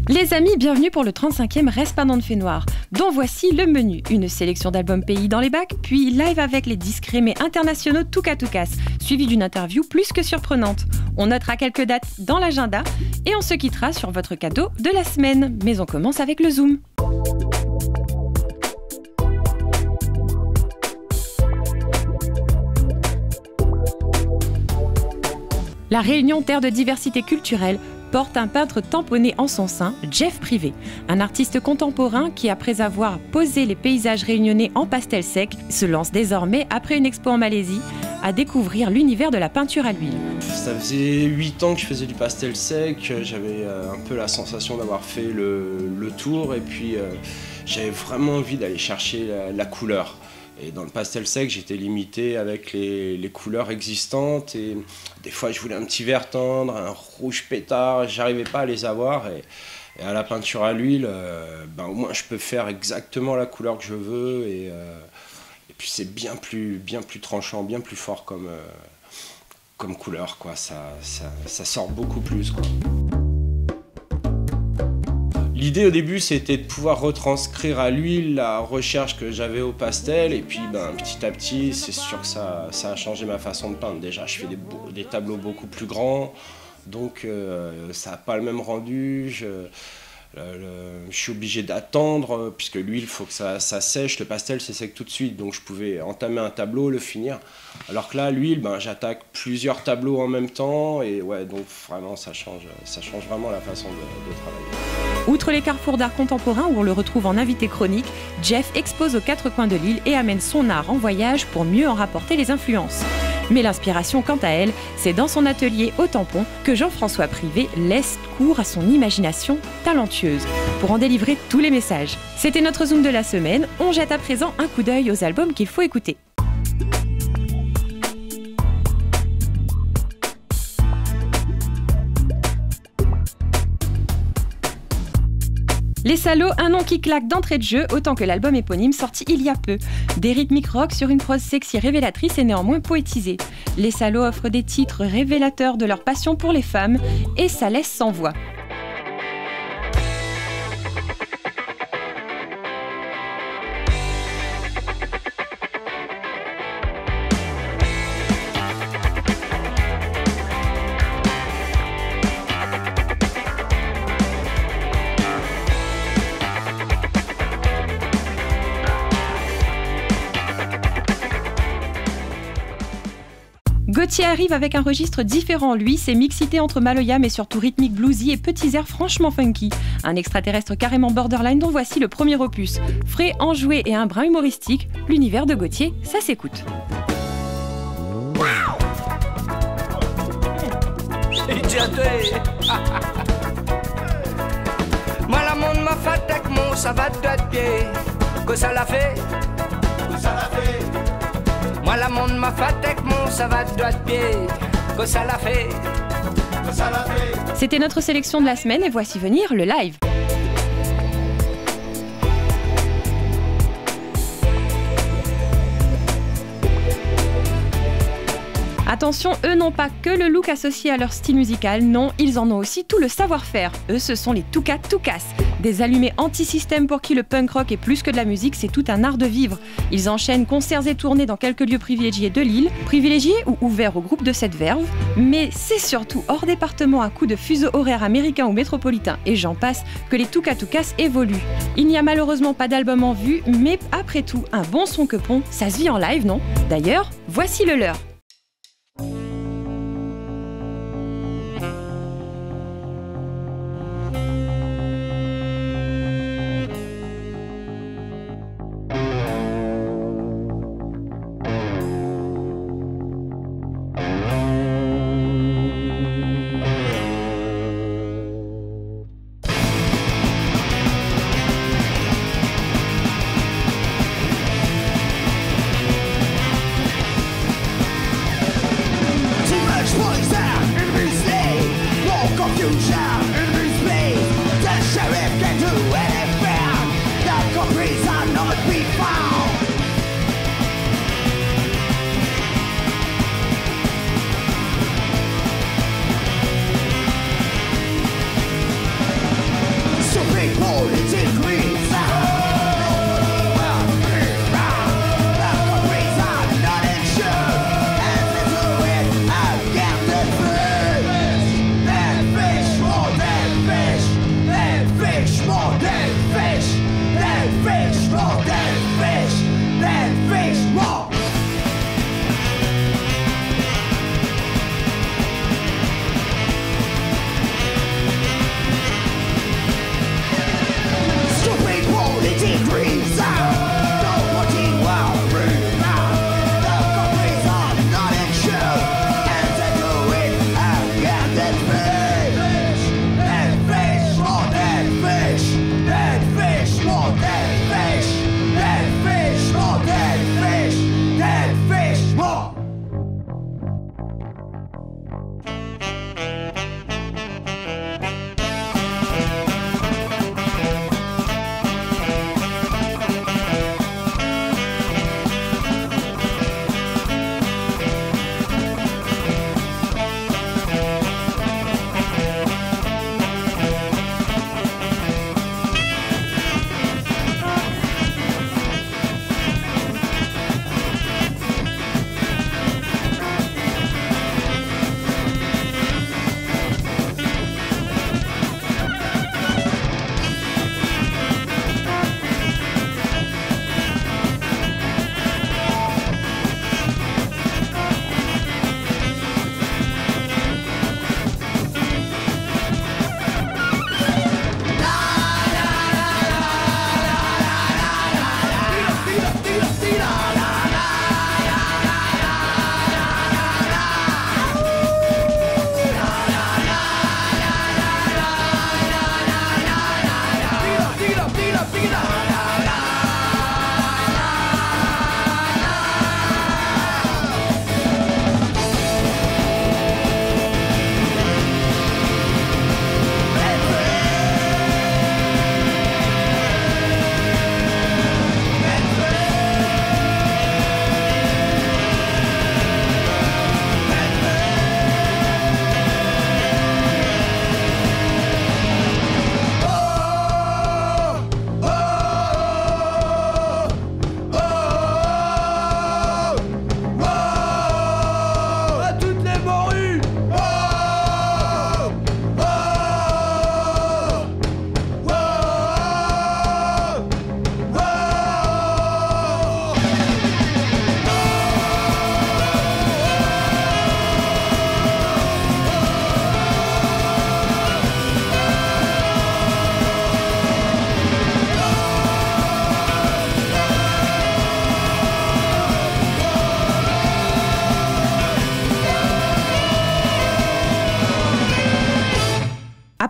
Les amis, bienvenue pour le 35e Reste pas dans le fait noir, dont voici le menu. Une sélection d'albums pays dans les bacs, puis live avec les discrets mais internationaux Touka Toukas, suivi d'une interview plus que surprenante. On notera quelques dates dans l'agenda et on se quittera sur votre cadeau de la semaine. Mais on commence avec le Zoom. La Réunion, terre de diversité culturelle, porte un peintre tamponné en son sein, Jeff Privé, un artiste contemporain qui, après avoir posé les paysages réunionnais en pastel sec, se lance désormais, après une expo en Malaisie, à découvrir l'univers de la peinture à l'huile. Ça faisait 8 ans que je faisais du pastel sec, j'avais un peu la sensation d'avoir fait le tour et puis j'avais vraiment envie d'aller chercher la couleur. Et dans le pastel sec, j'étais limité avec les couleurs existantes et des fois je voulais un petit vert tendre, un rouge pétard, j'arrivais pas à les avoir et à la peinture à l'huile, au moins je peux faire exactement la couleur que je veux et puis c'est bien plus tranchant, bien plus fort comme couleur, quoi. Ça sort beaucoup plus, quoi. L'idée au début, c'était de pouvoir retranscrire à l'huile la recherche que j'avais au pastel et puis petit à petit, c'est sûr que ça a changé ma façon de peindre. Déjà, je fais des tableaux beaucoup plus grands, donc ça n'a pas le même rendu. Je suis obligé d'attendre puisque l'huile, il faut que ça sèche. Le pastel, c'est sec tout de suite, donc je pouvais entamer un tableau, le finir. Alors que là, l'huile, j'attaque plusieurs tableaux en même temps et ouais, donc vraiment, ça change vraiment la façon de travailler. Outre les carrefours d'art contemporain où on le retrouve en invité chronique, Jeff expose aux 4 coins de l'île et amène son art en voyage pour mieux en rapporter les influences. Mais l'inspiration, quant à elle, c'est dans son atelier au tampon que Jean-François Privé laisse cours à son imagination talentueuse pour en délivrer tous les messages. C'était notre Zoom de la semaine. On jette à présent un coup d'œil aux albums qu'il faut écouter. Les Salauds, un nom qui claque d'entrée de jeu, autant que l'album éponyme sorti il y a peu. Des rythmiques rock sur une prose sexy révélatrice et néanmoins poétisée. Les Salauds offrent des titres révélateurs de leur passion pour les femmes et ça laisse sans voix. Gauthier arrive avec un registre différent, lui, c'est mixité entre Maloya mais surtout rythmique bluesy et petits airs franchement funky. Un extraterrestre carrément borderline dont voici le premier opus. Frais, enjoué et un brin humoristique, l'univers de Gauthier, ça s'écoute. Moi la monde m'a fait avec mon savate de pied, que ça l'a fait, que ça l'a fait. Moi la monde m'a fait avec mon savate de pied, que ça l'a fait, que ça l'a fait. C'était notre sélection de la semaine et voici venir le live. Attention, eux n'ont pas que le look associé à leur style musical, non, ils en ont aussi tout le savoir-faire. Eux, ce sont les Touka Toukas, des allumés anti-système pour qui le punk rock est plus que de la musique, c'est tout un art de vivre. Ils enchaînent concerts et tournées dans quelques lieux privilégiés de l'île, privilégiés ou ouverts au groupe de cette verve, mais c'est surtout hors département à coups de fuseaux horaires américains ou métropolitains, et j'en passe, que les Touka Toukas évoluent. Il n'y a malheureusement pas d'album en vue, mais après tout, un bon son que pont, ça se vit en live, non? D'ailleurs, voici le leur.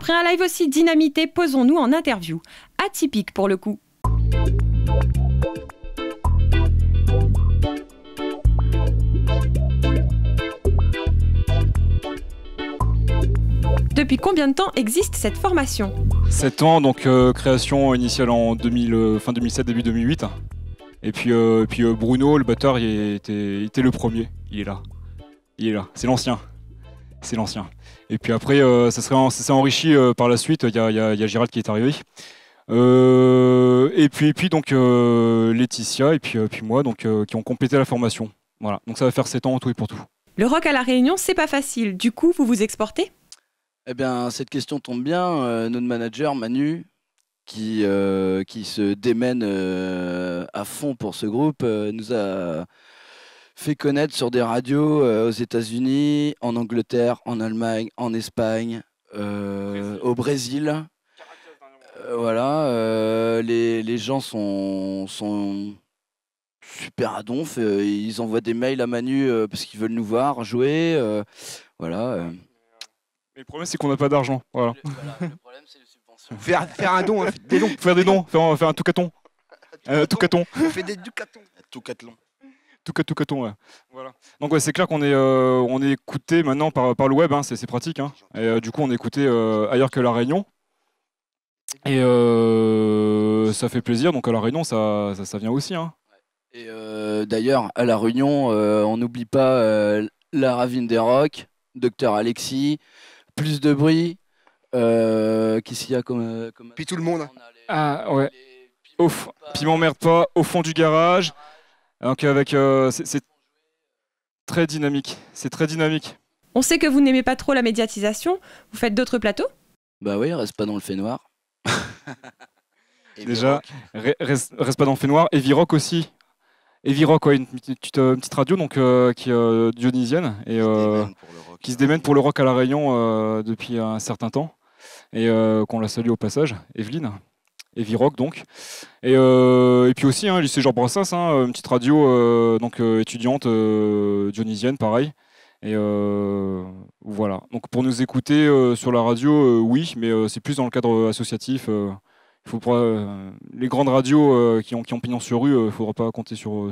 Après un live aussi dynamité, posons-nous en interview. Atypique pour le coup. Depuis combien de temps existe cette formation ? 7 ans, donc création initiale en fin 2007, début 2008. Et puis Bruno, le batteur, il était le premier. Il est là. C'est l'ancien. Et puis après, ça s'est enrichi par la suite. Il y a Gérald qui est arrivé. Et puis donc Laetitia et puis moi, donc qui ont complété la formation. Voilà. Donc ça va faire 7 ans en tout et pour tout. Le rock à La Réunion, c'est pas facile. Du coup, vous vous exportez ? Eh bien, cette question tombe bien. Notre manager, Manu, qui se démène à fond pour ce groupe, nous a fait connaître sur des radios aux États-Unis, en Angleterre, en Allemagne, en Espagne, au Brésil. Voilà, les gens sont super à donf. Ils envoient des mails à Manu parce qu'ils veulent nous voir jouer. Voilà. Mais le problème, c'est qu'on n'a pas d'argent. Voilà. Le problème, c'est les subventions. Faire un don, des dons. Faire des dons, faire un toucaton. Toucaton. On fait des ducatons. Toucaton, ouais. Voilà. Donc ouais, c'est clair qu'on est écouté maintenant par le web, hein, c'est pratique. Hein. Et du coup, on est écouté ailleurs que La Réunion. Et ça fait plaisir, donc à La Réunion, ça vient aussi. Hein. Et d'ailleurs, à La Réunion, on n'oublie pas la Ravine des Rocs, Docteur Alexis, Plus de bruit, qu'est-ce qu'il y a comme Puis tout le monde. Ah ouais. Puis m'emmerde pas, au fond du garage. Donc c'est très dynamique. C'est très dynamique. On sait que vous n'aimez pas trop la médiatisation. Vous faites d'autres plateaux ? Bah oui, reste pas dans le fait noir. Déjà, reste pas dans le fait noir. Evirock aussi. Evirock, ouais, une petite radio donc, qui est dionysienne et qui se démène pour le rock à La Réunion depuis un certain temps. Et qu'on la salue au passage, Evelyne. Evirock donc. Et puis aussi, hein, lycée Georges Brassens, hein, une petite radio donc, étudiante dionysienne, pareil. Et voilà. Donc pour nous écouter sur la radio, oui, mais c'est plus dans le cadre associatif. Il faut les grandes radios qui ont pignon sur rue, il ne faudra pas compter sur nous.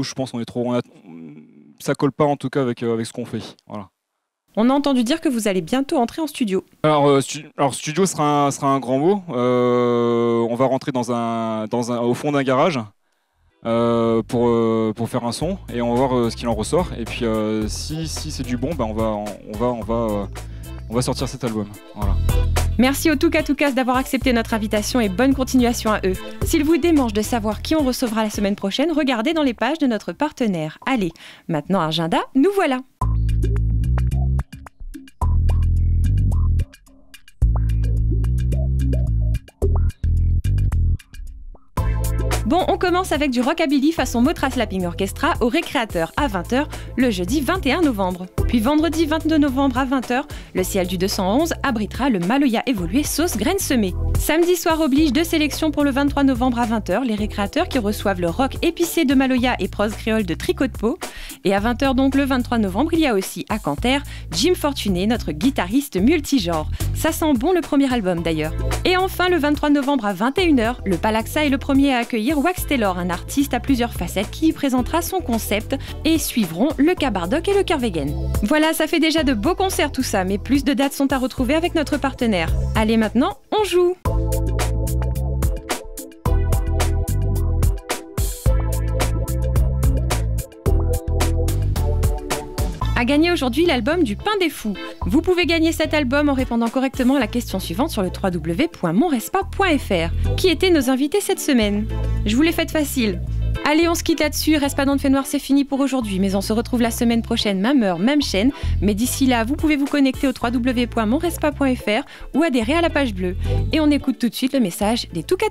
Je pense qu'on est trop. Ça colle pas en tout cas avec ce qu'on fait. Voilà. On a entendu dire que vous allez bientôt entrer en studio. Alors studio sera un grand mot. On va rentrer au fond d'un garage. Pour faire un son et on va voir ce qu'il en ressort et puis si c'est du bon, ben on va sortir cet album. Voilà. Merci aux Touka d'avoir accepté notre invitation et bonne continuation à eux. S'il vous démange de savoir qui on recevra la semaine prochaine, regardez dans les pages de notre partenaire. Allez, maintenant agenda, nous voilà. Bon, on commence avec du rockabilly façon Motra Slapping Orchestra au Récréateur à 20h le jeudi 21 novembre. Puis vendredi 22 novembre à 20h, le ciel du 211 abritera le Maloya évolué sauce graines semées. Samedi soir oblige de sélection pour le 23 novembre à 20h, les Récréateurs qui reçoivent le rock épicé de Maloya et prose créole de Tricot de Peau. Et à 20h donc le 23 novembre, il y a aussi à Canter, Jim Fortuné, notre guitariste multigenre. Ça sent bon le premier album d'ailleurs. Et enfin le 23 novembre à 21h, le Palaxa est le premier à accueillir Wax Taylor, un artiste à plusieurs facettes qui y présentera son concept et suivront le Cabardoc et le Kervegen. Voilà, ça fait déjà de beaux concerts tout ça, mais plus de dates sont à retrouver avec notre partenaire. Allez maintenant, on joue! A gagné aujourd'hui l'album du Pain des Fous. Vous pouvez gagner cet album en répondant correctement à la question suivante sur le www.monrespa.fr. Qui étaient nos invités cette semaine? Je vous l'ai faite facile. Allez, on se quitte là-dessus. Reste pas dans le fait noir, c'est fini pour aujourd'hui. Mais on se retrouve la semaine prochaine, même heure, même chaîne. Mais d'ici là, vous pouvez vous connecter au www.monrespa.fr ou adhérer à la page bleue. Et on écoute tout de suite le message des Touka.